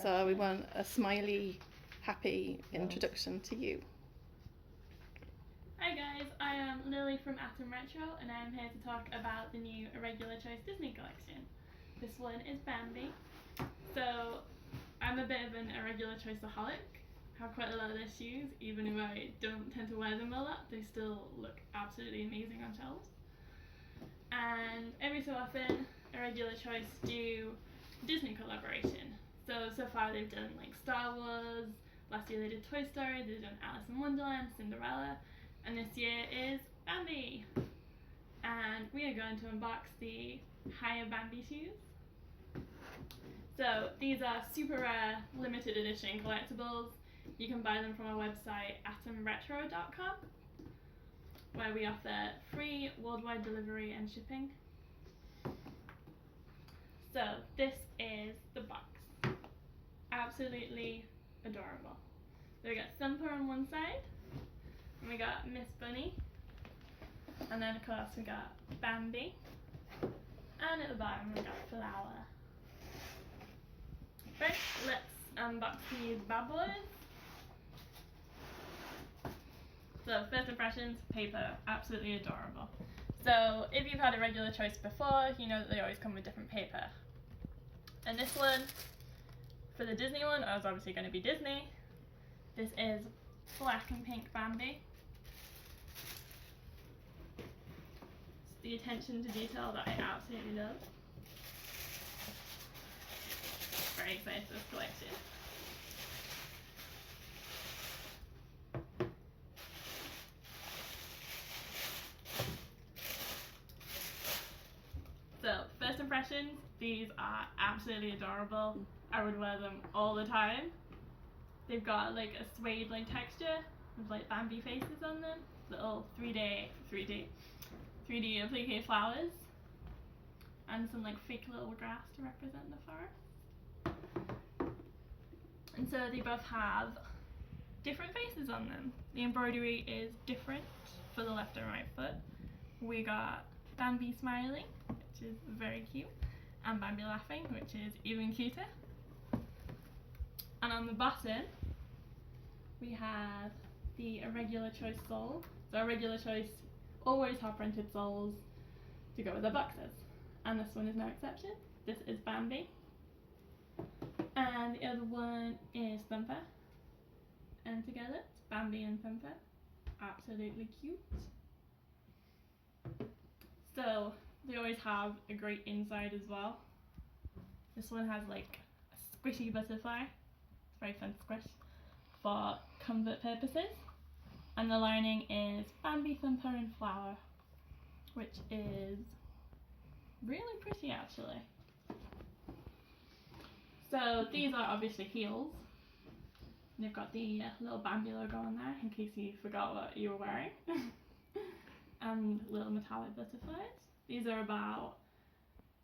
So we want a smiley, happy introduction to you. Hi guys, I am Lily from Retro and I am here to talk about the new Irregular Choice Disney collection. This one is Bambi. So I'm a bit of an Irregular Choiceaholic. I have quite a lot of their shoes, even if I don't tend to wear them a lot, they still look absolutely amazing on shelves. And every so often, Irregular Choice do Disney collaboration. So far they've done like Star Wars, last year they did Toy Story, they've done Alice in Wonderland, Cinderella, and this year is Bambi. And we are going to unbox the Hyah Bambi shoes. So these are super rare, limited edition collectibles. You can buy them from our website atomretro.com, where we offer free worldwide delivery and shipping. So this is the box. Absolutely adorable. So we got Thumper on one side, and we got Miss Bunny, and then of course we got Bambi, and at the bottom we got Flower. First, let's unbox these bad boys. So first impressions, paper, absolutely adorable. So if you've had Irregular Choice before, you know that they always come with different paper. And this one, for the Disney one, I was obviously going to be Disney. This is black and pink Bambi. It's the attention to detail that I absolutely love. Very excited for this collection. So, first impressions, these are absolutely adorable. I would wear them all the time. They've got like a suede-like texture with like Bambi faces on them, little 3D applique flowers, and some like fake little grass to represent the forest. And so they both have different faces on them. The embroidery is different for the left and right foot. We got Bambi smiling, which is very cute, and Bambi laughing, which is even cuter. And on the bottom, we have the Irregular Choice sole. So Irregular Choice always have printed soles to go with their boxes, and this one is no exception. This is Bambi, and the other one is Thumper, and together it's Bambi and Thumper. Absolutely cute. So they always have a great inside as well. This one has like a squishy butterfly. It's very fun to squish for comfort purposes. And the lining is Bambi, Thumper and Flower, which is really pretty actually. So these are obviously heels. And they've got the little Bambi logo on there in case you forgot what you were wearing. And little metallic butterflies. These are about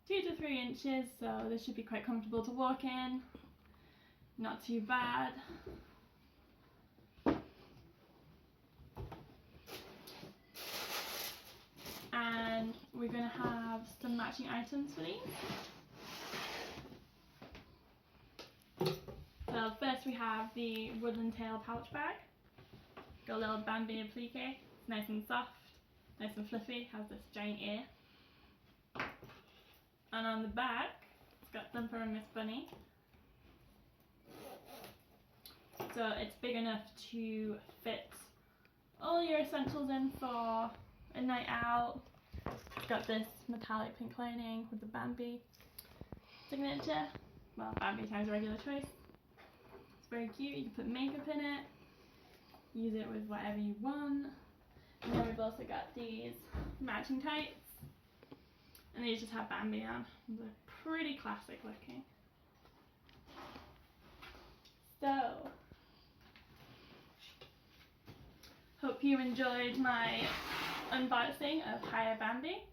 2 to 3 inches, so this should be quite comfortable to walk in. Not too bad. And we're going to have some matching items for these. So first we have the Woodland tail pouch bag. Got a little Bambi applique. It's nice and soft, nice and fluffy, has this giant ear. And on the back, it's got Thumper and Miss Bunny. So it's big enough to fit all your essentials in for a night out. It's got this metallic pink lining with the Bambi signature. Well, Bambi times Irregular Choice. It's very cute. You can put makeup in it, use it with whatever you want. And then we've also got these matching tights. And these just have Bambi on. They're pretty classic looking. So, hope you enjoyed my unboxing of Hyah Bambi.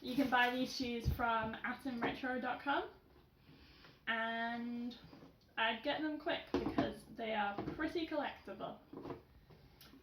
You can buy these shoes from atomretro.com, and I'd get them quick because they are pretty collectible.